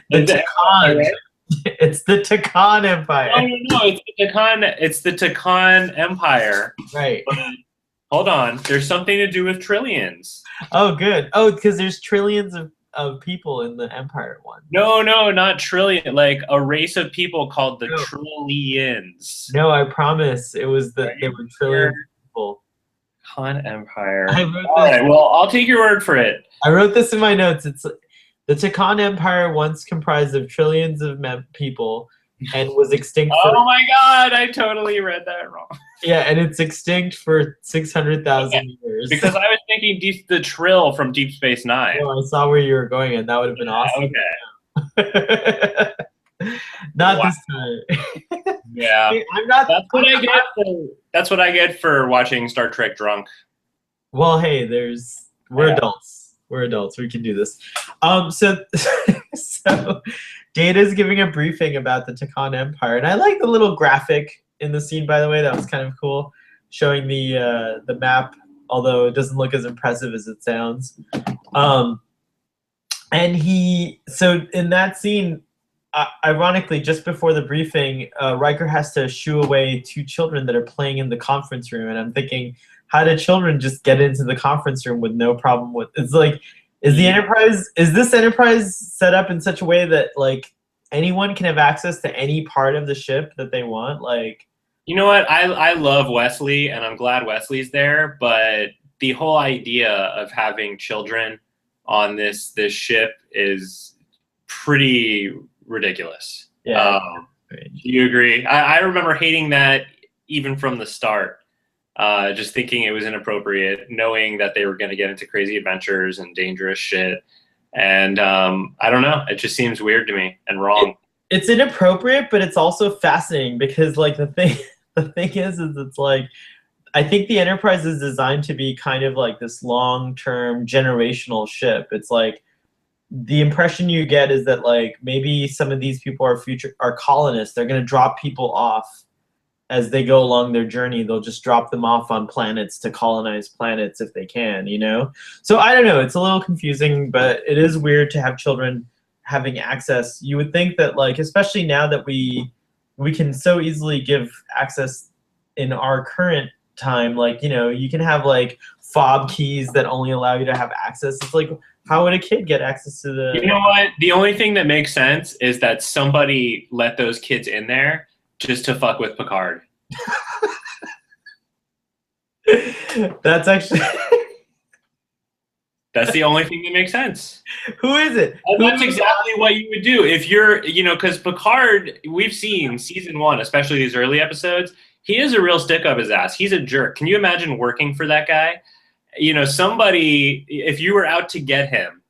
the Takan. Right? It's the Takan Empire. No, it's the Takan Empire. Right. But, hold on, there's something to do with trillions. Oh, good. Oh, because there's trillions of people in the Empire one. No, not trillion. Like a race of people called the Trillians. No, I promise it was they were trillions of people. Takan Empire. All right. Well, I'll take your word for it. I wrote this in my notes. It's the Takan Empire once comprised of trillions of people and was extinct. Oh my God! I totally read that wrong. Yeah, and it's extinct for 600,000 years. Because I was thinking the Trill from Deep Space Nine. Oh, I saw where you were going, and that would have been awesome. Okay. Not this time. Yeah, I'm not. That's what I get for watching Star Trek drunk. Well, hey, we're adults. We're adults. We can do this. So Data's giving a briefing about the Takan Empire, and I like the little graphic in the scene. By the way, that was kind of cool, showing the map, although it doesn't look as impressive as it sounds. And so in that scene, ironically, just before the briefing, Riker has to shoo away 2 children that are playing in the conference room, and I'm thinking, how did children just get into the conference room with no problem with? It's like, is this Enterprise set up in such a way that like anyone can have access to any part of the ship that they want? Like, you know what? I love Wesley, and I'm glad Wesley's there, but the whole idea of having children on this ship is pretty ridiculous. Yeah. Do you agree? I remember hating that even from the start. Just thinking it was inappropriate, knowing that they were going to get into crazy adventures and dangerous shit. And I don't know. It just seems weird to me and wrong. It's inappropriate, but it's also fascinating because like the thing is it's like, I think the Enterprise is designed to be kind of like this long-term generational ship. It's like the impression you get is that like maybe some of these people are colonists. They're going to drop people off as they go along their journey. They'll just drop them off on planets to colonize planets if they can, So I don't know. It's a little confusing, but it is weird to have children having access. You would think that, like, especially now that we can so easily give access in our current time, like, you can have like fob keys that only allow you to have access. It's like, how would a kid get access to the... You know what? The only thing that makes sense is that somebody let those kids in there just to fuck with Picard. That's actually... That's the only thing that makes sense. Who is it? And that's exactly what you would do if you're, because Picard, we've seen season 1, especially these early episodes, he is a real stick up his ass. He's a jerk. Can you imagine working for that guy? Somebody, if you were out to get him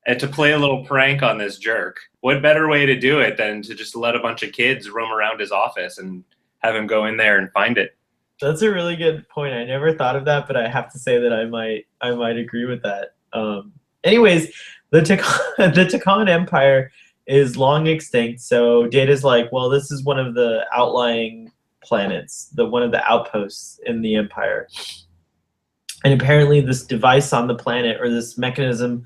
and to play a little prank on this jerk, what better way to do it than to just let a bunch of kids roam around his office and have him go in there and find it? That's a really good point. I never thought of that, but I have to say that I might agree with that. Anyways, the Takan Empire is long extinct. So Data's like, well, this is one of the outlying planets, one of the outposts in the Empire. And apparently this device on the planet, or this mechanism,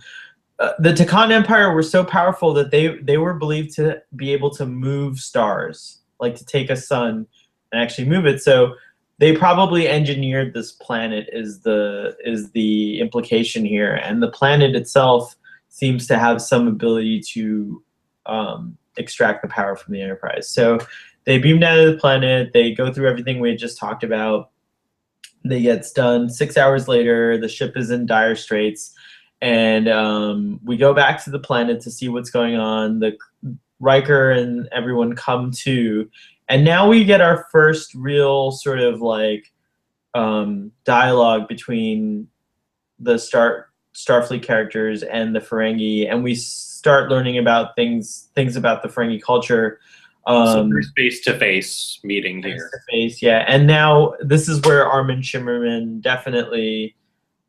the Takan Empire were so powerful that they were believed to be able to move stars, like to take a sun and actually move it. So they probably engineered this planet is the implication here. And the planet itself seems to have some ability to extract the power from the Enterprise. So they beam down to the planet. They go through everything we had just talked about. They get done. 6 hours later, the ship is in dire straits. And we go back to the planet to see what's going on. The Riker and everyone come to. And now we get our first real sort of like dialogue between the Starfleet characters and the Ferengi, and we start learning about things about the Ferengi culture. So there's face-to-face meeting here. Face-to-face, yeah. And now this is where Armin Shimmerman definitely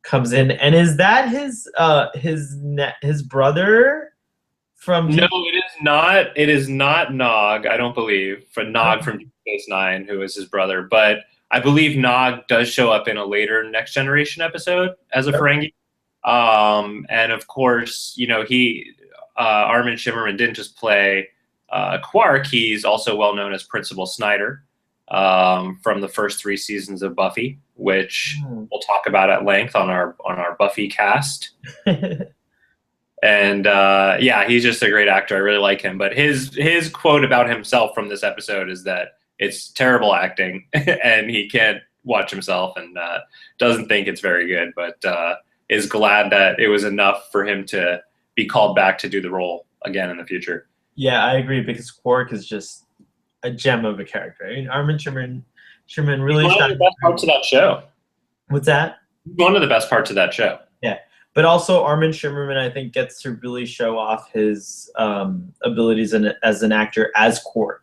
comes in. And is that his brother from? No, it is not. It is not Nog. I don't believe for Nog from Deep Space Nine, who is his brother. But I believe Nog does show up in a later Next Generation episode as a Ferengi. And of course, you know, Armin Shimmerman didn't just play Quark. He's also well known as Principal Snyder from the first 3 seasons of Buffy, which we'll talk about at length on our Buffy cast. And yeah, he's just a great actor. I really like him. But his quote about himself from this episode is that it's terrible acting, and he can't watch himself, and doesn't think it's very good, but is glad that it was enough for him to be called back to do the role again in the future. Yeah, I agree, because Quark is just a gem of a character. I mean, Armin Shimmerman really one of the best parts of that show. What's that? One of the best parts of that show. Yeah, but also Armin Shimmerman, I think, gets to really show off his abilities as an actor as Quark.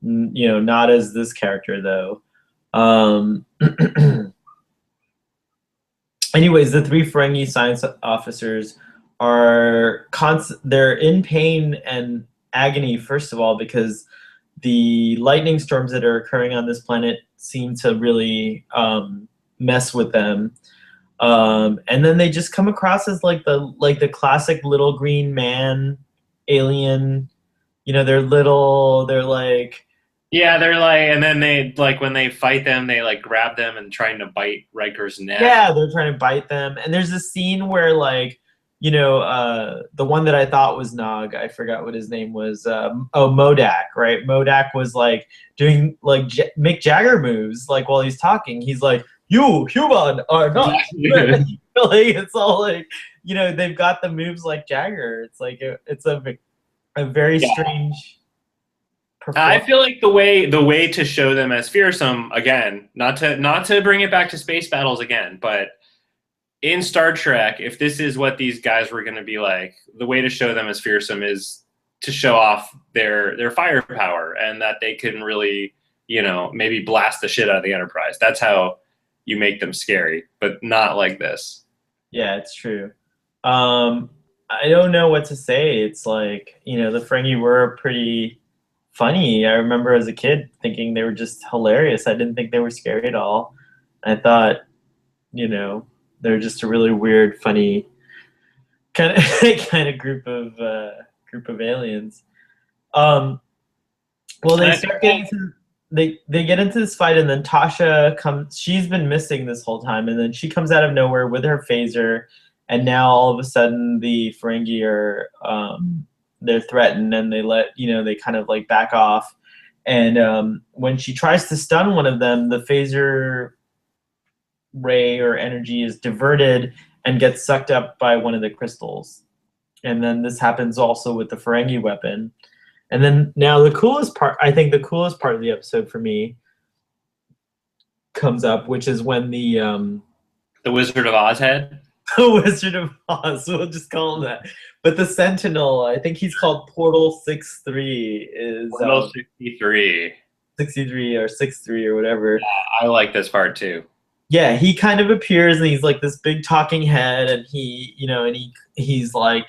You know, not as this character though. Anyways, the 3 Ferengi science officers are they're in pain and agony, first of all, because the lightning storms that are occurring on this planet seem to really mess with them. And then they just come across as like the classic little green man alien. You know, they're little, they're like, yeah, they're like, and then they, like, when they fight them, they like grab them and trying to bite Riker's neck. Yeah, they're trying to bite them. And there's a scene where, like, you know, the one that I thought was Nog, I forgot what his name was. Modak, right? Modak was like doing like Mick Jagger moves, like while he's talking. He's like, "You human are not." Like, it's all like, you know, they've got the moves like Jagger. It's like it's a very strange. I feel like the way to show them as fearsome, again, not to bring it back to space battles again, but in Star Trek, if this is what these guys were going to be like, the way to show them as fearsome is to show off their firepower, and that they can really, you know, maybe blast the shit out of the Enterprise. That's how you make them scary, but not like this. Yeah, it's true. I don't know what to say. It's like, you know, the Ferengi were pretty funny. I remember as a kid thinking they were just hilarious. I didn't think they were scary at all. I thought, you know, they're just a really weird, funny kind of group of aliens. Well, they start getting to they get into this fight, and then Tasha comes. She's been missing this whole time, and then she comes out of nowhere with her phaser, and now all of a sudden the Ferengi are they're threatened, and they kind of like back off. And when she tries to stun one of them, the phaser ray or energy is diverted and gets sucked up by one of the crystals. And then this happens also with the Ferengi weapon. And then now the coolest part of the episode for me comes up, which is when the Wizard of Oz head? The Wizard of Oz, we'll just call him that. But the Sentinel, I think he's called Portal 63, is Portal 63. 63 or 63 or whatever. Yeah, I like this part too. Yeah, he kind of appears, and he's like this big talking head, and he's like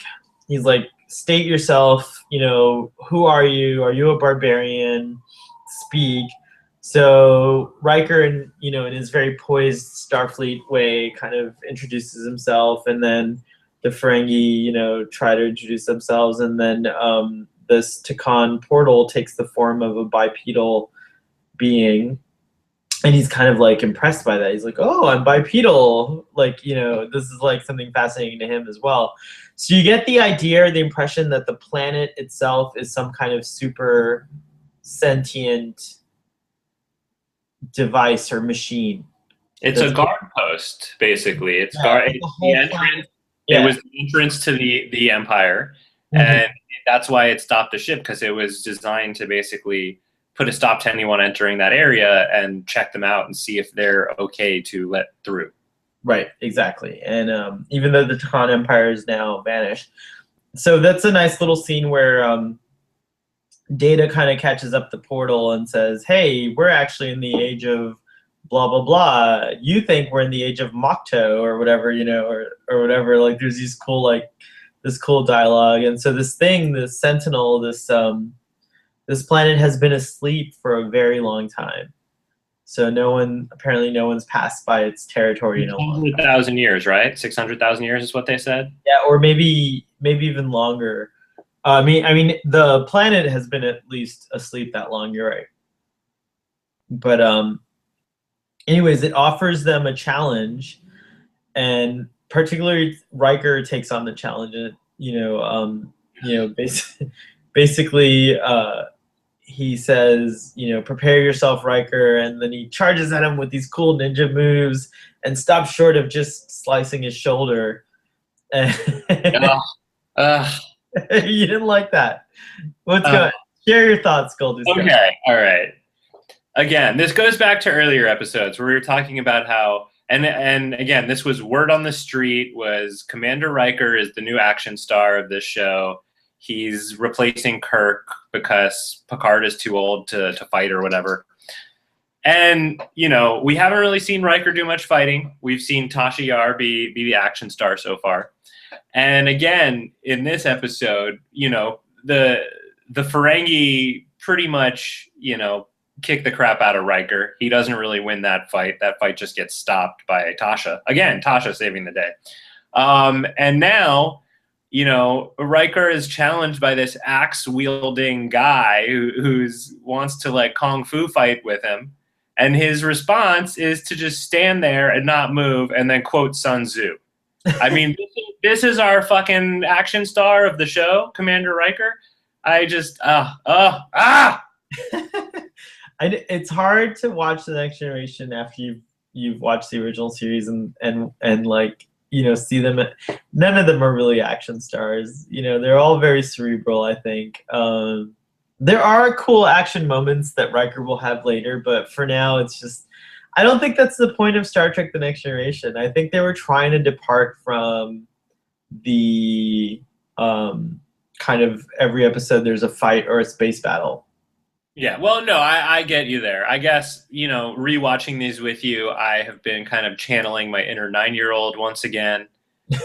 state yourself, who are you? Are you a barbarian? Speak. So Riker, in his very poised Starfleet way, kind of introduces himself, and then the Ferengi, try to introduce themselves, and then this Takan portal takes the form of a bipedal being, and he's kind of like impressed by that. He's like, "Oh, I'm bipedal." Like, this is like something fascinating to him as well. So you get the idea or the impression that the planet itself is some kind of super sentient device or machine. It's a guard post, basically. It's the entrance. Yeah. It was the entrance to the Empire, and that's why it stopped the ship, because it was designed to basically put a stop to anyone entering that area and check them out and see if they're okay to let through. Right, exactly. And even though the Takan Empire is now vanished, so that's a nice little scene where Data kind of catches up the portal and says, "Hey, we're actually in the age of blah blah blah. You think we're in the age of Mokto or whatever, or whatever." Like, there's these cool this cool dialogue, and so this Sentinel, this planet has been asleep for a very long time. So no one's passed by its territory in a long time. 600,000 years, right? 600,000 years is what they said. Yeah, or maybe even longer. I mean, the planet has been at least asleep that long. You're right. But anyways, it offers them a challenge, and particularly Riker takes on the challenge. And basically, he says, "Prepare yourself, Riker," and then he charges at him with these cool ninja moves and stops short of just slicing his shoulder. You didn't like that. What's going? Share your thoughts, Goldie. Okay, all right. Again, this goes back to earlier episodes where we were talking about how, and again, this was word on the street, was Commander Riker is the new action star of this show. He's replacing Kirk because Picard is too old to fight or whatever. And, we haven't really seen Riker do much fighting. We've seen Tasha Yar be the action star so far. And again, in this episode, the Ferengi pretty much, kick the crap out of Riker. He doesn't really win that fight. That fight just gets stopped by Tasha. Again, Tasha saving the day. And now, Riker is challenged by this axe-wielding guy who wants to kung fu fight with him. And his response is to just stand there and not move and then quote Sun Tzu. I mean, this is our fucking action star of the show, Commander Riker. I just, It's hard to watch The Next Generation after you've watched the original series and see them. None of them are really action stars. They're all very cerebral, I think. There are cool action moments that Riker will have later, but for now, it's just, I don't think that's the point of Star Trek The Next Generation. I think they were trying to depart from the kind of every episode there's a fight or a space battle. Yeah, well, no, I get you there. I guess, rewatching these with you, I have been kind of channeling my inner 9-year-old once again.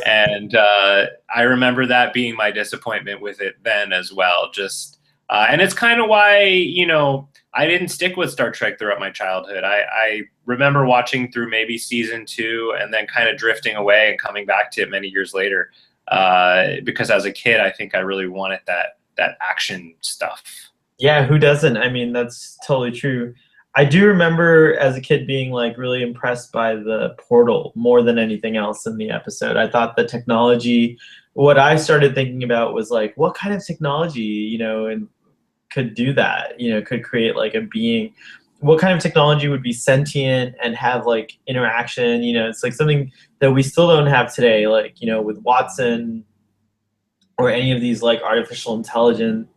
And I remember that being my disappointment with it then as well. Just and it's kind of why, I didn't stick with Star Trek throughout my childhood. I remember watching through maybe season 2 and then kind of drifting away and coming back to it many years later. Because as a kid, I think I really wanted that action stuff. Yeah, who doesn't? I mean, that's totally true. I do remember as a kid being really impressed by the portal more than anything else in the episode. I thought the technology, what I started thinking about was what kind of technology, and could do that, could create a being. What kind of technology would be sentient and have interaction? It's something that we still don't have today, with Watson or any of these artificial intelligence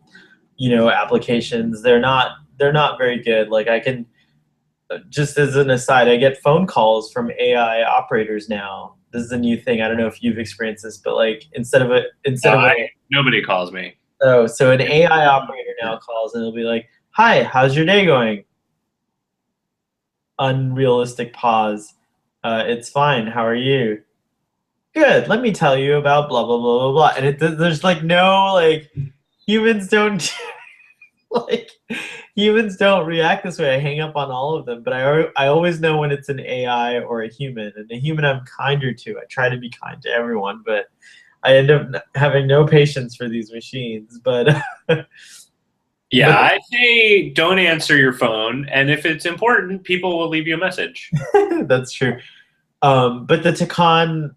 applications. They're not very good. I can, just as an aside, I get phone calls from AI operators now. This is a new thing. I don't know if you've experienced this, but nobody calls me. Oh, so an AI operator now calls and it'll be like, "Hi, how's your day going?" Unrealistic pause. It's fine. How are you? Good. Let me tell you about blah blah blah blah blah. And there's like no like humans don't like humans don't react this way. I hang up on all of them, but I always know when it's an AI or a human. And a human I'm kinder to. I try to be kind to everyone, but I end up having no patience for these machines. But Yeah, I say don't answer your phone, and if it's important, people will leave you a message. that's true. But the Takan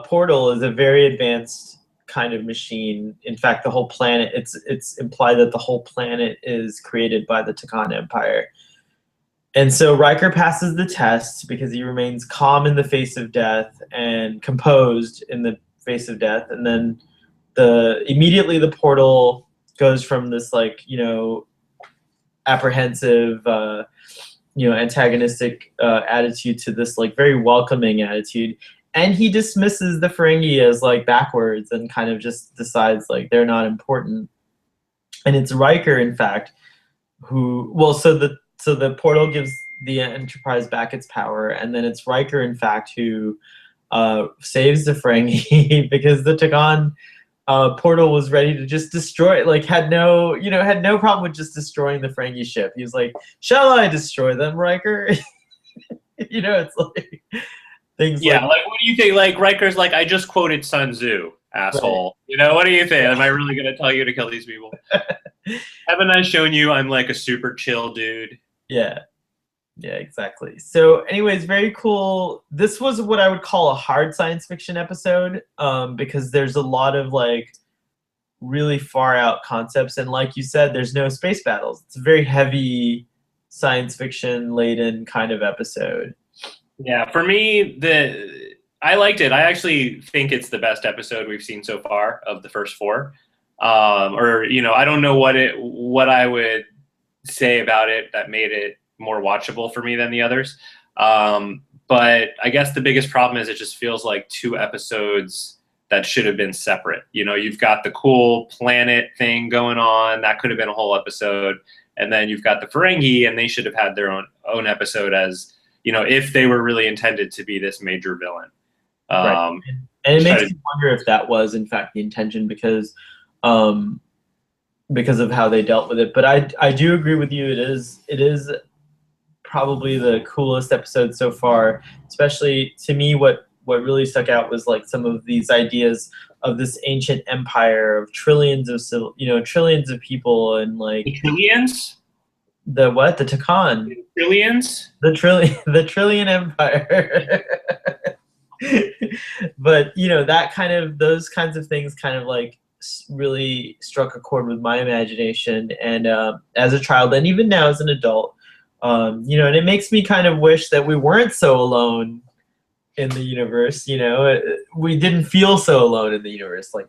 portal is a very advanced kind of machine. In fact, the whole planet, it's implied that the whole planet is created by the Takan Empire. And so Riker passes the test because he remains calm in the face of death and composed in the face of death. And then immediately the portal goes from this like, apprehensive, antagonistic attitude to this like very welcoming attitude. And he dismisses the Ferengi as like backwards and kind of just decides like they're not important. And it's Riker, in fact, so the portal gives the Enterprise back its power, and then it's Riker, in fact, who saves the Ferengi because the Takan portal was ready to just destroy it. Like had no problem with just destroying the Ferengi ship. He was like, "Shall I destroy them, Riker?" It's like things. Yeah, like what do you think? Like Riker's like, I just quoted Sun Tzu, asshole. Right. What do you think? Am I really gonna tell you to kill these people? Haven't I shown you I'm like a super chill dude? Yeah, exactly. So anyways, very cool. This was what I would call a hard science fiction episode, because there's a lot of like really far out concepts, and like you said, there's no space battles. It's a very heavy science fiction laden kind of episode. Yeah, for me, I liked it. I actually think it's the best episode we've seen so far of the first four. I don't know what I would say about it that made it more watchable for me than the others. But I guess the biggest problem is it just feels like two episodes that should have been separate. You've got the cool planet thing going on. That could have been a whole episode. And then you've got the Ferengi, and they should have had their own episode as, if they were really intended to be this major villain. Right. And it makes me wonder if that was, in fact, the intention because of how they dealt with it. But I do agree with you. It is probably the coolest episode so far. Especially to me, what really stuck out was like some of these ideas of this ancient empire of trillions of people, and like the trillions. The what? The Takan. Trillions. The trillion empire. But those kinds of things kind of like really struck a chord with my imagination, and as a child and even now as an adult, and it makes me kind of wish that we weren't so alone in the universe. We didn't feel so alone in the universe. Like,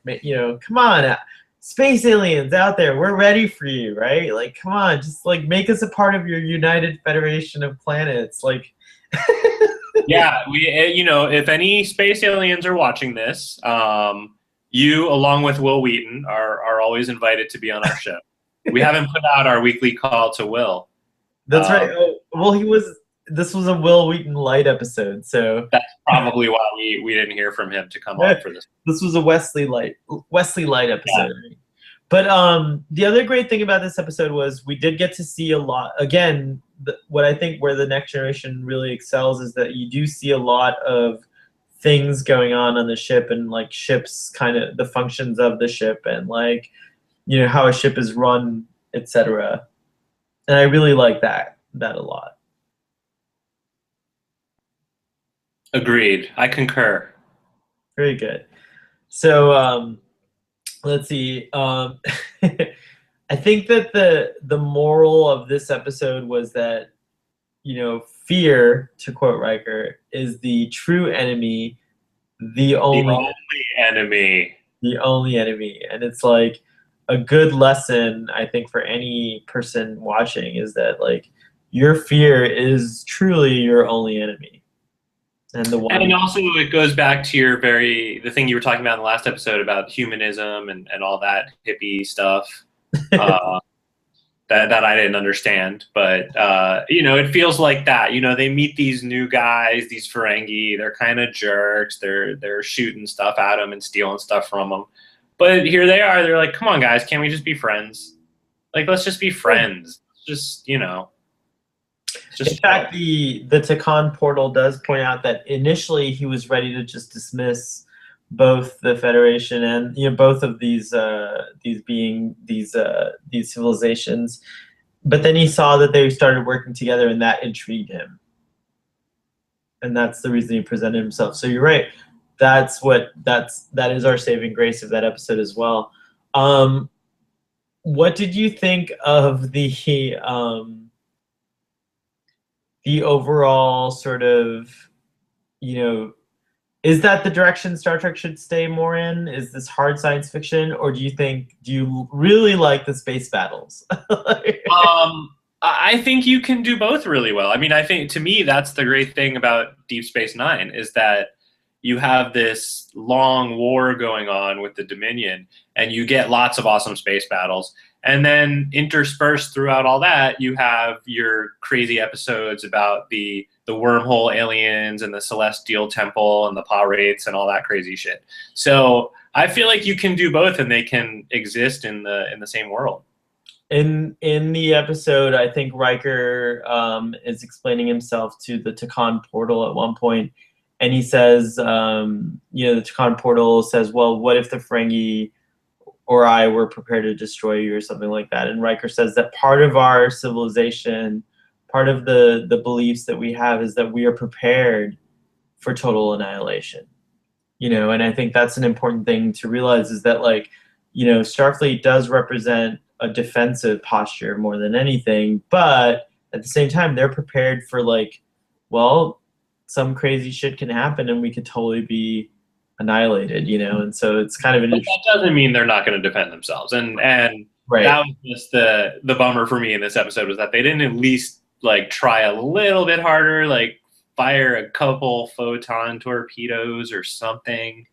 come on, space aliens out there, we're ready for you, right? Like, come on, just like make us a part of your united federation of planets. Like, yeah, if any space aliens are watching this, you, along with Will Wheaton, are always invited to be on our ship. We haven't put out our weekly call to Will. That's right. Well, this was a Will Wheaton light episode, so that's probably why we didn't hear from him to come on for this. This was a Wesley light episode. Yeah. But the other great thing about this episode was we did get to see a lot. Again, what I think where the Next Generation really excels is that you do see a lot of things going on the ship, and like ships, kind of the functions of the ship, and like how a ship is run, etc. And I really like that a lot. Agreed. I concur. Very good. So let's see. I think that the moral of this episode was that fear, to quote Riker, is the true enemy, the only enemy. The only enemy. And it's like a good lesson, I think, for any person watching is that like your fear is truly your only enemy. And also it goes back to the thing you were talking about in the last episode about humanism and all that hippie stuff. that I didn't understand. But it feels like that. They meet these new guys, these Ferengi. They're kind of jerks. They're shooting stuff at them and stealing stuff from them. But here they are. They're like, come on, guys, can't we just be friends? Like, let's just be friends. Just In fact, the Takan portal does point out that initially he was ready to just dismiss both the Federation and both of these civilizations, but then he saw that they started working together, and that intrigued him, and that's the reason he presented himself. So you're right. That is our saving grace of that episode as well. What did you think of the overall sort of, is that the direction Star Trek should stay more in? Is this hard science fiction, or do you really like the space battles? I think you can do both really well. I mean, I think, to me, that's the great thing about Deep Space Nine, is that you have this long war going on with the Dominion, and you get lots of awesome space battles. And then interspersed throughout all that, you have your crazy episodes about the wormhole aliens and the Celestial Temple and the Pah-wraiths and all that crazy shit. So I feel like you can do both, and they can exist in the same world. In the episode, I think Riker is explaining himself to the Takan portal at one point, and he says, the Takan portal says, well, what if the Ferengi or I were prepared to destroy you, or something like that? And Riker says that part of our civilization, part of the beliefs that we have, is that we are prepared for total annihilation. And I think that's an important thing to realize, is that, Starfleet does represent a defensive posture more than anything, but at the same time, they're prepared for, some crazy shit can happen and we could totally be annihilated, and so it's kind of an But that doesn't mean they're not going to defend themselves, and right. That was just the bummer for me in this episode, was that they didn't at least try a little bit harder, fire a couple photon torpedoes or something.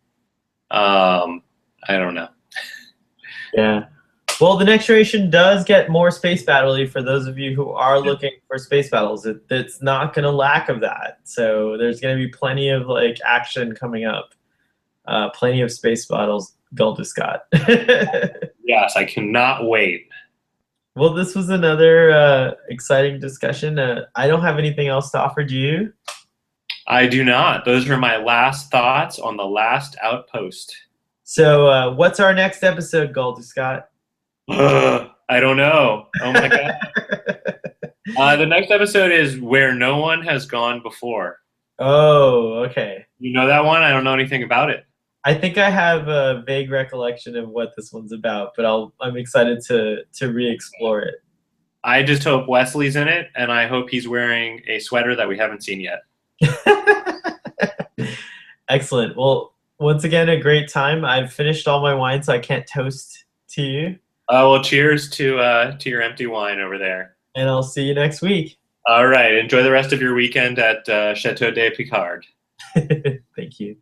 I don't know. Yeah. Well, the next generation does get more space battle-y for those of you who are looking for space battles. It's not going to lack of that. So there's going to be plenty of action coming up. Plenty of space battles, Gulda Scott. Yes, I cannot wait. Well, this was another exciting discussion. I don't have anything else to offer. Do you? I do not. Those are my last thoughts on the Last Outpost. So what's our next episode, Gulda Scott? I don't know. Oh my God. The next episode is Where No One Has Gone Before. Oh, okay. You know that one? I don't know anything about it. I think I have a vague recollection of what this one's about, but I'm excited to re-explore it. I just hope Wesley's in it, and I hope he's wearing a sweater that we haven't seen yet. Excellent. Well, once again, a great time. I've finished all my wine, so I can't toast to you. Well, cheers to your empty wine over there. And I'll see you next week. All right. Enjoy the rest of your weekend at Chateau de Picard. Thank you.